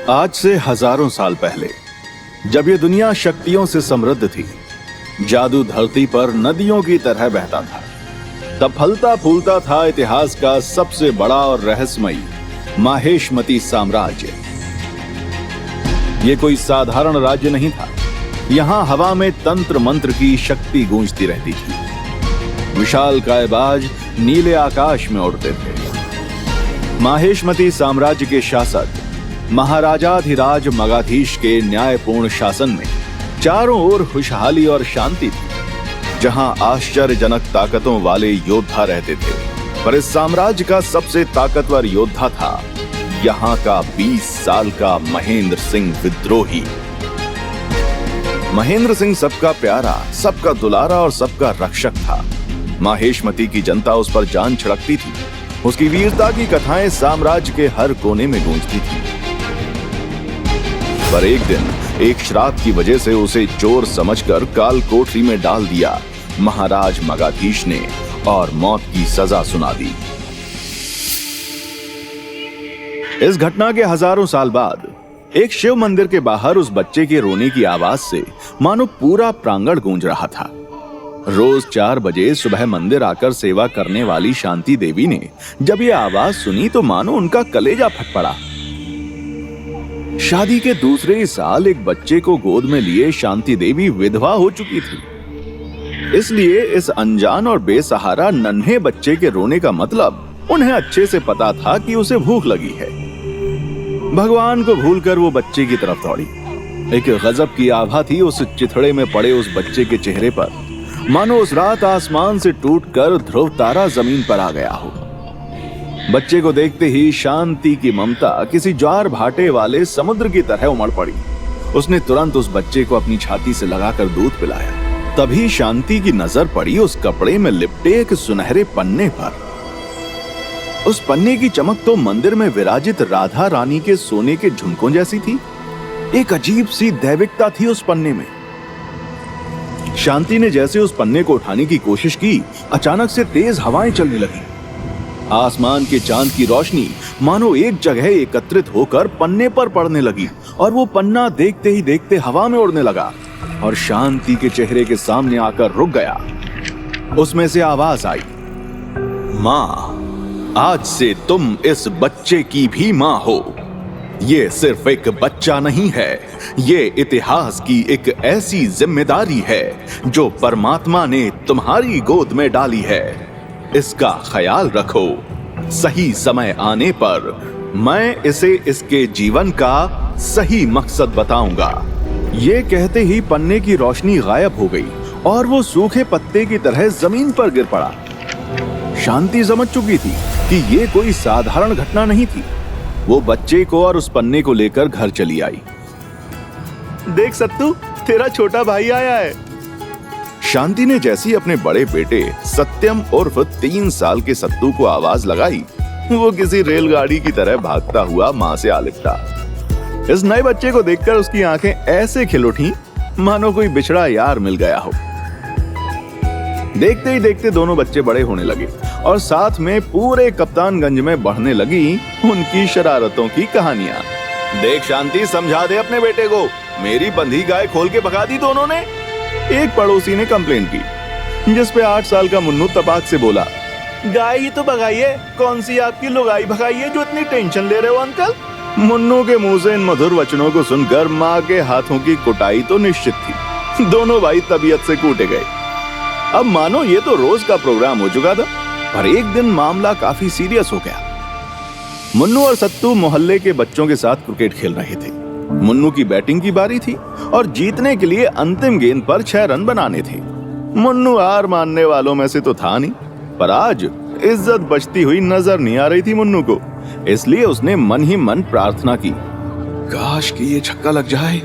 आज से हजारों साल पहले, जब ये दुनिया शक्तियों से समृद्ध थी, जादू धरती पर नदियों की तरह बहता था। तब फलता फूलता था इतिहास का सबसे बड़ा और रहस्यमयी माहेशमती साम्राज्य। ये कोई साधारण राज्य नहीं था। यहाँ हवा में तंत्र मंत्र की शक्ति गूंजती रहती थी। विशाल कायबाज नीले आकाश में उड़ते थे। माहेशमती साम्राज्य के शासक महाराजाधिराज मगाधीश के न्यायपूर्ण शासन में चारों ओर खुशहाली और शांति थी, जहां आश्चर्यजनक ताकतों वाले योद्धा रहते थे। पर इस साम्राज्य का सबसे ताकतवर योद्धा था यहाँ का 20 साल का महेंद्र सिंह विद्रोही। महेंद्र सिंह सबका प्यारा, सबका दुलारा और सबका रक्षक था। माहेशमती की जनता उस पर जान छिड़कती थी। उसकी वीरता की कथाएं साम्राज्य के हर कोने में गूंजती थी। पर एक दिन एक श्राप की वजह से उसे चोर समझकर काल कोठरी में डाल दिया महाराज मगाधीश ने और मौत की सजा सुना दी। इस घटना के हजारों साल बाद एक शिव मंदिर के बाहर उस बच्चे के रोने की आवाज से मानो पूरा प्रांगण गूंज रहा था। रोज 4 बजे सुबह मंदिर आकर सेवा करने वाली शांति देवी ने जब ये आवाज सुनी तो मानो उनका कलेजा फट पड़ा। शादी के दूसरे ही साल एक बच्चे को गोद में लिए शांति देवी विधवा हो चुकी थी। इसलिए इस अनजान और बेसहारा नन्हे बच्चे के रोने का मतलब उन्हें अच्छे से पता था कि उसे भूख लगी है। भगवान को भूलकर वो बच्चे की तरफ दौड़ी। एक गजब की आभा थी उस चिथड़े में पड़े उस बच्चे के चेहरे पर, मानो उस रात आसमान से टूटकर ध्रुव तारा जमीन पर आ गया हो। बच्चे को देखते ही शांति की ममता किसी ज्वार भाटे वाले समुद्र की तरह उमड़ पड़ी। उसने तुरंत उस बच्चे को अपनी छाती से लगाकर दूध पिलाया। तभी शांति की नजर पड़ी उस कपड़े में लिपटे एक सुनहरे पन्ने पर। उस पन्ने की चमक तो मंदिर में विराजित राधा रानी के सोने के झुमकों जैसी थी। एक अजीब सी दैविकता थी उस पन्ने में। शांति ने जैसे उस पन्ने को उठाने की कोशिश की, अचानक से तेज हवाएं चलने लगी। आसमान के चांद की रोशनी मानो एक जगह एकत्रित होकर पन्ने पर पड़ने लगी और वो पन्ना देखते ही देखते हवा में उड़ने लगा और शांति के चेहरे के सामने आकर रुक गया। उसमें से आवाज आई, माँ, आज से तुम इस बच्चे की भी माँ हो। ये सिर्फ एक बच्चा नहीं है, ये इतिहास की एक ऐसी जिम्मेदारी है जो परमात्मा ने तुम्हारी गोद में डाली है। इसका ख्याल रखो। सही समय आने पर मैं इसे इसके जीवन का सही मकसद बताऊंगा। ये कहते ही पन्ने की रोशनी गायब हो गई और वो सूखे पत्ते की तरह जमीन पर गिर पड़ा। शांति समझ चुकी थी कि ये कोई साधारण घटना नहीं थी। वो बच्चे को और उस पन्ने को लेकर घर चली आई। देख सत्तू, तेरा छोटा भाई आया है। शांति ने जैसी अपने बड़े बेटे सत्यम उर्फ 3 साल के सत्तू को आवाज लगाई, वो किसी रेलगाड़ी की तरह भागता हुआ मां से आ लिपटा। इस नए बच्चे को देखकर उसकी आंखें ऐसे खिल उठी मानो कोई बिछड़ा यार मिल गया हो। देखते ही देखते दोनों बच्चे बड़े होने लगे और साथ में पूरे कप्तानगंज में बढ़ने लगी उनकी शरारतों की कहानियां। देख शांति, समझा दे अपने बेटे को, मेरी बंधी गाय खोल के भगा दी दोनों ने। एक पड़ोसी ने कंप्लेन की, जिस पे 8 साल का मुन्नू तपाक से बोला, गाय ही तो भगाई है, कौन सी आपकी लुगाई भगाई है जो इतनी टेंशन ले रहे हो अंकल। मुन्नू के मुंह से इन मधुर वचनों को सुनकर माँ के हाथों की कुटाई तो निश्चित थी। दोनों भाई तबीयत से कूटे गए। अब मानो ये तो रोज का प्रोग्राम हो चुका था, पर एक दिन मामला काफी सीरियस हो गया। मुन्नू और सत्तू मोहल्ले के बच्चों के साथ क्रिकेट खेल रहे थे। मुन्नू की बैटिंग की बारी थी और जीतने के लिए अंतिम गेंद पर 6 रन बनाने थे। मुन्नू हार मानने वालों में से तो था नहीं, पर आज इज्जत बचती हुई नजर नहीं आ रही थी मुन्नू को। इसलिए उसने मन ही मन प्रार्थना की, काश कि ये छक्का लग जाए।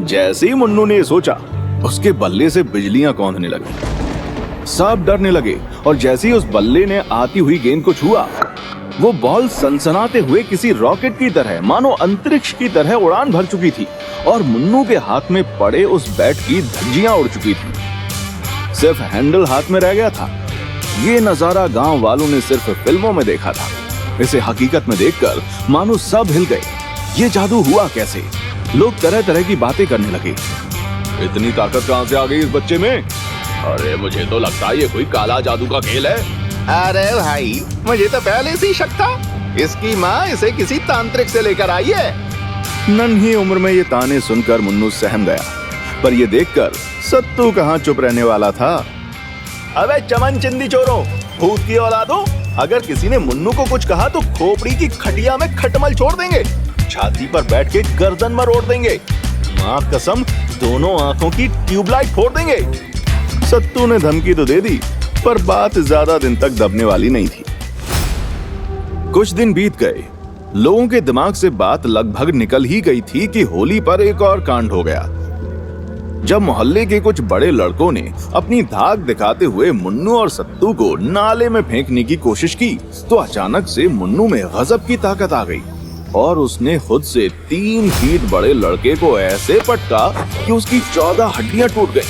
जैसे ही मुन्नू ने सोचा, उसके बल्ले से बिजलियां कौंधने लगी। सब डरने लगे और जैसे ही उस बल्ले ने आती हुई गेंद को छुआ, वो बॉल सनसनाते हुए किसी रॉकेट की तरह मानो अंतरिक्ष की तरह उड़ान भर चुकी थी और मुन्नू के हाथ में पड़े उस बैट की धज्जियां उड़ चुकी थी। सिर्फ हैंडल हाथ में रह गया था। ये नजारा गांव वालों ने सिर्फ फिल्मों में देखा था। इसे हकीकत में देखकर मानो सब हिल गए। ये जादू हुआ कैसे? लोग तरह तरह की बातें करने लगे। इतनी ताकत कहां से आ गई इस बच्चे में? अरे मुझे तो लगता है ये कोई काला जादू का खेल है। अरे भाई, मुझे तो पहले से ही शक था। इसकी माँ इसे किसी तांत्रिक से लेकर आई है। नन्ही उम्र में ये ताने सुनकर मुन्नू सहम गया, पर ये देखकर सत्तू कहाँ चुप रहने वाला था। अबे चमन चिंदी चोरों, भूत की औलादों, अगर किसी ने मुन्नू को कुछ कहा तो खोपड़ी की खटिया में खटमल छोड़ देंगे, छाती पर बैठ के गर्दन मरोड़ देंगे, माँ कसम दोनों आंखों की ट्यूबलाइट फोड़ देंगे। सत्तू ने धमकी तो दे दी, पर बात ज्यादा दिन तक दबने वाली नहीं थी। कुछ दिन बीत गए। लोगों के दिमाग से बात लगभग निकल ही गई थी कि होली पर एक और कांड हो गया। जब मोहल्ले के कुछ बड़े लड़कों ने अपनी धाक दिखाते हुए मुन्नू और सत्तू को नाले में फेंकने की कोशिश की, तो अचानक से मुन्नू में गजब की ताकत आ गई और उसने खुद से 3 फीट बड़े लड़के को ऐसे पटका कि उसकी 14 हड्डियां टूट गई।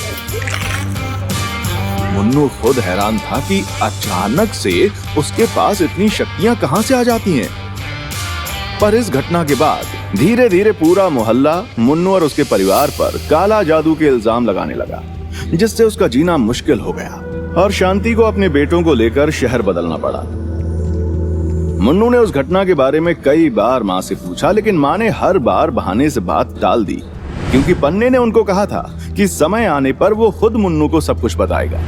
मुन्नू खुद हैरान था कि अचानक से उसके पास इतनी शक्तियां कहां से आ जाती हैं। पर इस घटना के बाद धीरे धीरे पूरा मोहल्ला मुन्नू और उसके परिवार पर काला जादू के इल्जाम लगाने लगा, जिससे उसका जीना मुश्किल हो गया और शांति को अपने बेटों को लेकर शहर बदलना पड़ा। मुन्नू ने उस घटना के बारे में कई बार माँ से पूछा, लेकिन माँ ने हर बार बहाने से बात टाल दी, क्योंकि पन्ने ने उनको कहा था कि समय आने पर वो खुद मुन्नू को सब कुछ बताएगा।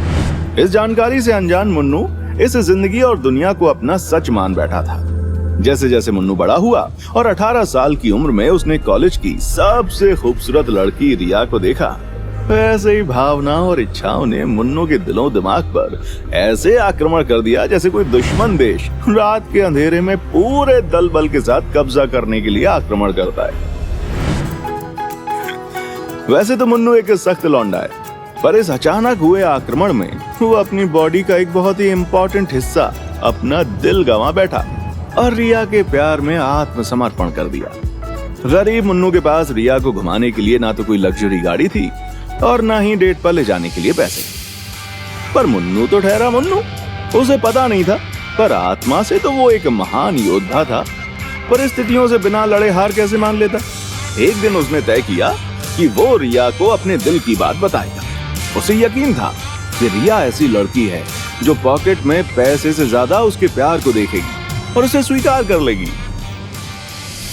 इस जानकारी से अनजान मुन्नू इस जिंदगी और दुनिया को अपना सच मान बैठा था। जैसे जैसे मुन्नू बड़ा हुआ और 18 साल की उम्र में उसने कॉलेज की सबसे खूबसूरत लड़की रिया को देखा, वैसे ही भावना और इच्छाओं ने मुन्नू के दिलों दिमाग पर ऐसे आक्रमण कर दिया जैसे कोई दुश्मन देश रात के अंधेरे में पूरे दल बल के साथ कब्जा करने के लिए आक्रमण करता है। वैसे तो मुन्नू एक सख्त लौंडा है, पर इस अचानक हुए आक्रमण में वो अपनी बॉडी का एक बहुत ही इम्पोर्टेंट हिस्सा, अपना दिल गंवा बैठा और रिया के प्यार में आत्मसमर्पण कर दिया। गरीब मुन्नू के पास रिया को घुमाने के लिए ना तो कोई लग्जरी गाड़ी थी और ना ही डेट पर ले जाने के लिए पैसे। पर मुन्नू तो ठहरा मुन्नू, उसे पता नहीं था, पर आत्मा से तो वो एक महान योद्धा था। परिस्थितियों से बिना लड़े हार कैसे मान लेता। एक दिन उसने तय किया कि वो रिया को अपने दिल की बात बताएगा। उसे यकीन था कि रिया ऐसी लड़की है जो पॉकेट में पैसे से ज्यादा उसके प्यार को देखेगी और उसे स्वीकार कर लेगी।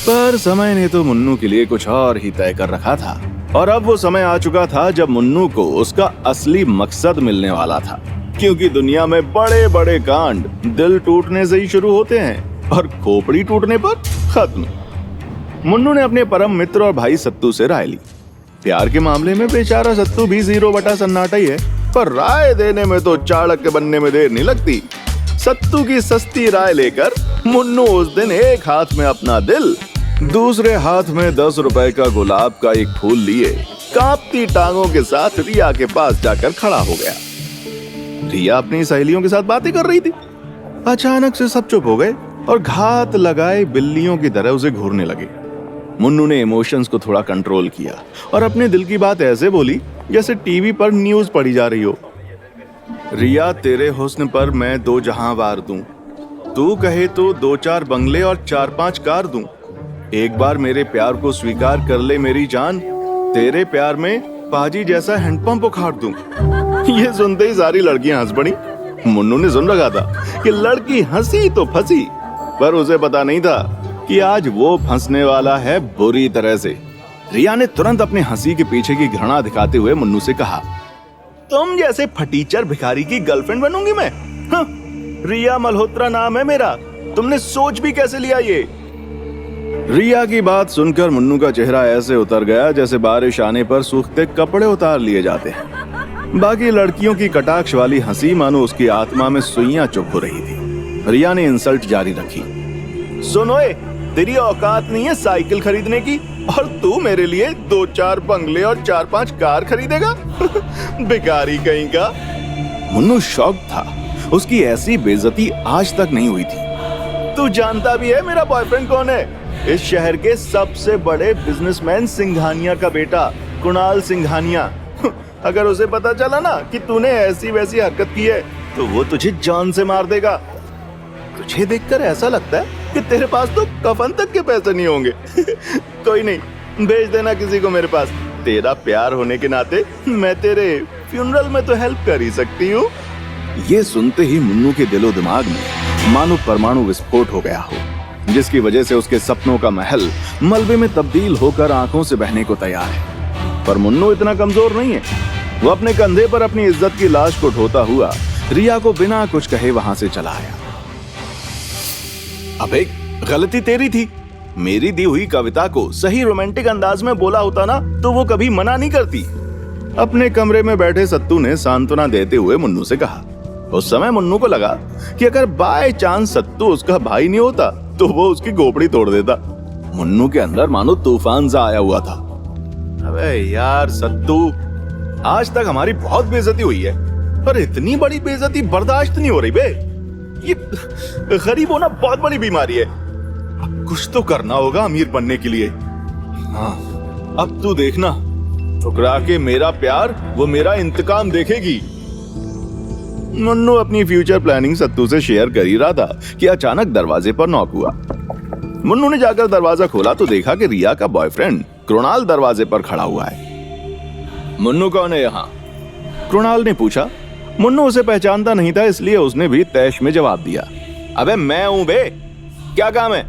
पर समय ने तो मुन्नू के लिए कुछ और ही तय कर रखा था और अब वो समय आ चुका था जब मुन्नू को उसका असली मकसद मिलने वाला था, क्योंकि दुनिया में बड़े बड़े कांड दिल टूटने से ही शुरू होते हैं और खोपड़ी टूटने पर खत्म। मुन्नू ने अपने परम मित्र और भाई सत्तू से राय ली। प्यार के मामले में बेचारा सत्तू भी 0 बटा सन्नाटा ही है, पर राय देने में तो चाणक्य बनने में देर नहीं लगती। सत्तू की सस्ती राय लेकर मुन्नू उस दिन एक हाथ में अपना दिल, दूसरे हाथ में 10 रुपए का गुलाब का एक फूल लिए कांपती टांगों के साथ रिया के पास जाकर खड़ा हो गया। रिया अपनी सहेलियों के साथ बातें कर रही थी। अचानक से सब चुप हो गए और घात लगाए बिल्लियों की तरह उसे घूरने लगे। मुन्नू ने इमोशंस को थोड़ा कंट्रोल किया और अपने दिल की बात ऐसे बोली जैसे टीवी पर न्यूज पढ़ी जा रही हो। रिया, तेरे हुस्न पर मैं 2 जहां वार दूं, तू कहे तो 2-4 बंगले और 4-5 कार दूं। एक बार मेरे प्यार को स्वीकार कर ले मेरी जान, तेरे प्यार में पाजी जैसा हैंडपंप उखाड़ दूं। ये सुनते ही सारी लड़कियां हंस पड़ी। मुन्नू ने सुन रखा था कि लड़की हंसी तो फंसी, पर उसे पता नहीं था कि आज वो फंसने वाला है बुरी तरह से। रिया ने तुरंत अपने हंसी के पीछे की घृणा दिखाते हुए मुन्नू से कहा, तुम जैसे फटीचर भिखारी की गर्लफ्रेंड बनूंगी मैं? रिया मल्होत्रा नाम है मेरा, तुमने सोच भी कैसे लिया ये? रिया की बात सुनकर मुन्नू का चेहरा ऐसे उतर गया जैसे बारिश आने पर सूखते कपड़े उतार लिए जाते हैं। बाकी लड़कियों की कटाक्ष वाली हंसी मानो उसकी आत्मा में सुइयां चुभ हो रही थी। रिया ने इंसल्ट जारी रखी, सुनो, तेरी औकात नहीं है साइकिल खरीदने की और तू मेरे लिए 2-4 बंगले और 4-5 कार खरीदेगा? भिखारी कहीं का। मुन्नू शॉक था, उसकी ऐसी बेइज्जती आज तक नहीं हुई थी। तू जानता भी है मेरा बॉयफ्रेंड कौन है? इस शहर के सबसे बड़े बिजनेसमैन सिंघानिया का बेटा, कुणाल सिंघानिया। अगर उसे पता चला ना कि तूने ऐसी वैसी हरकत की है तो वो तुझे जान से मार देगा। तुझे देखकर ऐसा लगता है कि तेरे पास तो कफन तक के पैसे नहीं होंगे। कोई नहीं, भेज देना किसी को मेरे पास। तेरा प्यार होने के नाते मैं तेरे फ्यूनरल में तो हेल्प कर ही सकती हूँ। ये सुनते ही मुन्नू के दिलो दिमाग में मानो परमाणु विस्फोट हो गया हो, जिसकी वजह से उसके सपनों का महल मलबे में तब्दील होकर आंखों से बहने को तैयार है। पर मुन्नू इतना कमजोर नहीं है। वो अपने कंधे पर अपनी इज्जत की लाश को ढोता हुआ रिया को बिना कुछ कहे वहां से चला आया। अबे गलती तेरी थी। मेरी दी हुई कविता को सही रोमांटिक अंदाज में बोला होता ना तो वो कभी मना नहीं करती। अपने कमरे में बैठे सत्तू ने सांत्वना देते हुए मुन्नू से कहा। उस समय मुन्नू को लगा कि अगर बाय चांस सत्तू उसका भाई नहीं होता तो वो उसकी खोपड़ी तोड़ देता। मुन्नू के अंदर मानो तूफान सा आया हुआ था। अबे यार सत्तू, आज तक हमारी बहुत बेइज्जती हुई है, पर इतनी बड़ी बेइज्जती बर्दाश्त नहीं हो रही बे। ये गरीब होना बहुत बड़ी बीमारी है। अब कुछ तो करना होगा अमीर बनने के लिए। हाँ, अब तू देखना, ठुकरा के मेरा प्यार वो मेरा इंतकाम देखेगी। मुन्नू अपनी फ्यूचर प्लानिंग सत्तू से शेयर कर ही रहा था कि अचानक दरवाजे पर नॉक हुआ। मुन्नू ने जाकर दरवाजा खोला तो देखा कि रिया का बॉयफ्रेंड कृणाल दरवाजे पर खड़ा हुआ है। मुन्नू कौन है यहाँ? कृणाल ने पूछा। मुन्नू उसे पहचानता नहीं था, इसलिए उसने भी तैश में जवाब दिया। अबे मैं हूं बे, क्या काम है?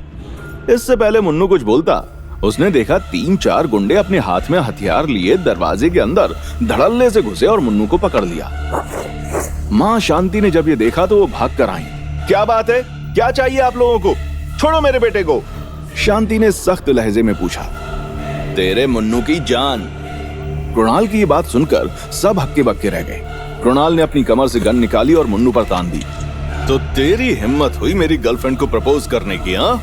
इससे पहले मुन्नू कुछ बोलता, उसने देखा 3-4 गुंडे अपने हाथ में हथियार लिए दरवाजे के अंदर धड़ल्ले से घुसे और मुन्नू को पकड़ लिया। माँ शांति ने जब ये देखा तो वो भाग कर आई। क्या बात है, क्या चाहिए आप लोगों को? छोड़ो मेरे बेटे को। शांति ने सख्त लहजे में पूछा। तेरे मुन्नू की जान। कृणाल की ये बात सुनकर सब हक्के बक्के रह गए। कृणाल ने अपनी कमर से गन निकाली और मुन्नू पर तान दी। तो तेरी हिम्मत हुई मेरी गर्लफ्रेंड को प्रपोज करने की? हाँ,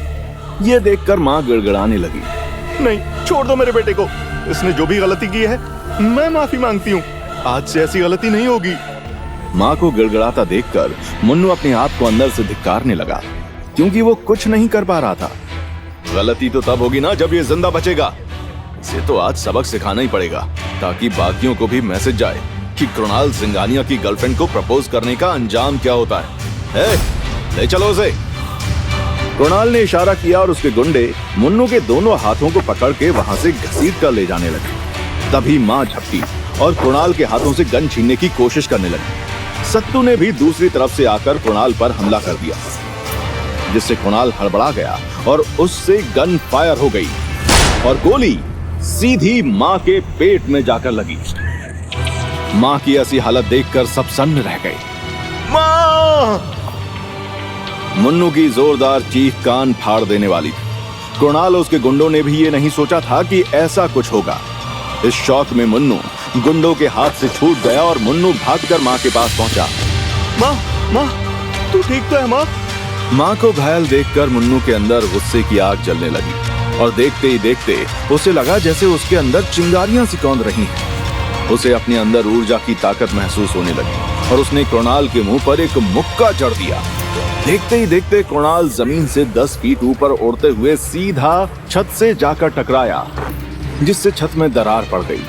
ये देखकर माँ गिड़गिड़ाने लगी। नहीं, छोड़ दो मेरे बेटे को। इसने जो भी गलती की है मैं माफी मांगती हूँ। आज से ऐसी गलती नहीं होगी। माँ को गिड़गिड़ाता देखकर मुन्नू अपने आप को अंदर से धिक्कारने लगा, क्योंकि वो कुछ नहीं कर पा रहा था। गलती तो तब होगी ना जब ये जिंदा बचेगा। इसे तो आज सबक सिखाना ही पड़ेगा, ताकि बाकियों को भी मैसेज जाए कि कृणाल सिंघानिया की गर्लफ्रेंड को प्रपोज करने का अंजाम क्या होता है। ले चलो उसे। कृणाल ने इशारा किया और उसके गुंडे मुन्नू के दोनों हाथों को पकड़ के वहां से घसीट कर ले जाने लगे। तभी माँ झपटी और कृणाल के हाथों से गन छीनने की कोशिश करने लगी। सत्तू ने भी दूसरी तरफ से आकर कृणाल पर हमला कर दिया, जिससे कृणाल हड़बड़ा गया और उससे गन फायर हो गई और गोली सीधी माँ के पेट में जाकर लगी। माँ की ऐसी हालत देखकर सब सन्न रह गए। माँ! मुन्नू की जोरदार चीख कान फाड़ देने वाली थी। कृणाल और उसके गुंडों ने भी ये नहीं सोचा था कि ऐसा कुछ होगा। इस शौक में मुन्नू गुंडों के हाथ से छूट गया और मुन्नू भागकर माँ के पास पहुंचा। माँ, माँ, तू ठीक तो है माँ? माँ को घायल देखकर मुन्नू के अंदर गुस्से की आग जलने लगी और देखते ही देखते उसे लगा जैसे उसके अंदर चिंगारियां सी कौंध रही हैं। उसे अपने अंदर ऊर्जा की ताकत महसूस होने लगी और उसने कृणाल के मुंह पर एक मुक्का जड़ दिया। देखते ही देखते कृणाल जमीन से 10 फीट ऊपर उड़ते हुए सीधा छत से जाकर टकराया, जिससे छत में दरार पड़ गई।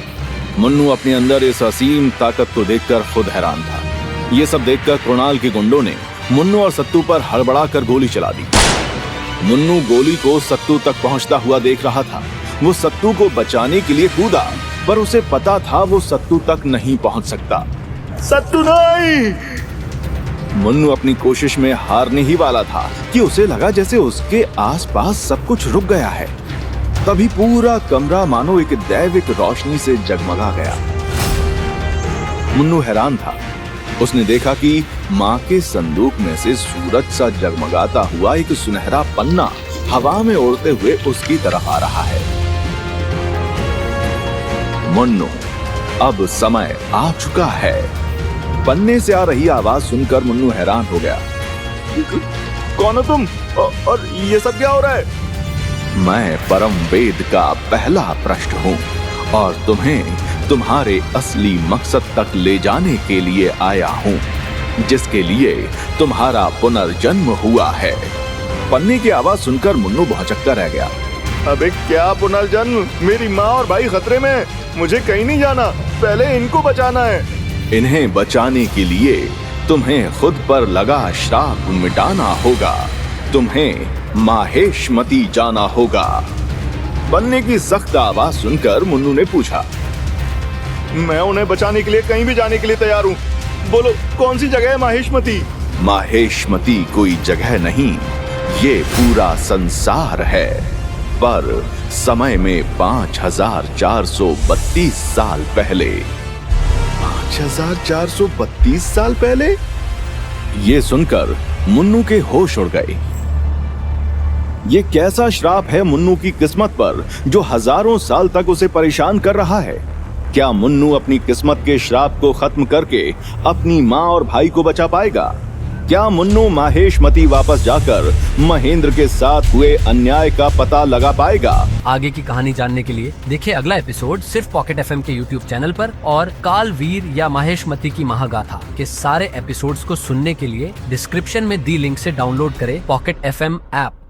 मुन्नू अपने अंदर इस असीम ताकत को देखकर खुद हैरान था। ये सब देखकर कृणाल के गुंडों ने मुन्नू और सत्तू पर हड़बड़ा कर गोली चला दी। मुन्नू गोली को सत्तू तक पहुंचता हुआ देख रहा था। वो सत्तू को बचाने के लिए कूदा, पर उसे पता था वो सत्तू तक नहीं पहुंच सकता। सत्तू नहीं! मुन्नू अपनी कोशिश में हारने ही वाला था कि उसे लगा जैसे उसके आसपास सब कुछ रुक गया है। तभी पूरा कमरा मानो एक दैविक रोशनी से जगमगा गया। मुन्नू हैरान था। उसने देखा कि माँ के संदूक में से सूरज सा जगमगाता हुआ एक सुनहरा पन्ना हवा में उड़ते हुए उसकी तरफ आ रहा है। मुन्नू, अब समय आ चुका है। पन्ने से आ रही आवाज सुनकर मुन्नू हैरान हो गया। कौन हो तुम? और ये सब क्या हो रहा है? मैं परम वेद का पहला पृष्ठ हूँ और तुम्हें तुम्हारे असली मकसद तक ले जाने के लिए आया हूँ, जिसके लिए तुम्हारा पुनर्जन्म हुआ है। पन्ने की आवाज सुनकर मुन्नू भौचक्का रह गया। अबे क्या पुनर्जन्म? मेरी माँ और भाई खतरे में, मुझे कहीं नहीं जाना, पहले इनको बचाना है। इन्हें बचाने के लिए तुम्हें खुद पर लगा श्राप मिटाना होगा। तुम्हें माहेशमती जाना होगा। बन्ने की सख्त आवाज सुनकर मुन्नू ने पूछा, मैं उन्हें बचाने के लिए कहीं भी जाने के लिए तैयार हूँ। बोलो कौन सी जगह है माहेशमती? माहेशमती कोई जगह नहीं, ये पूरा संसार है। पर समय में 5432 साल पहले। 5432 साल पहले? ये सुनकर मुन्नू के होश उड़ गए। ये कैसा श्राप है मुन्नू की किस्मत पर जो हजारों साल तक उसे परेशान कर रहा है? क्या मुन्नू अपनी किस्मत के श्राप को खत्म करके अपनी माँ और भाई को बचा पाएगा? क्या मुन्नू माहेशमती वापस जाकर महेंद्र के साथ हुए अन्याय का पता लगा पाएगा? आगे की कहानी जानने के लिए देखिए अगला एपिसोड सिर्फ पॉकेट एफएम के यूट्यूब चैनल पर। और काल वीर या माहेशमती की महागाथा के सारे एपिसोड्स को सुनने के लिए डिस्क्रिप्शन में दी लिंक से डाउनलोड करें पॉकेट एफएम ऐप।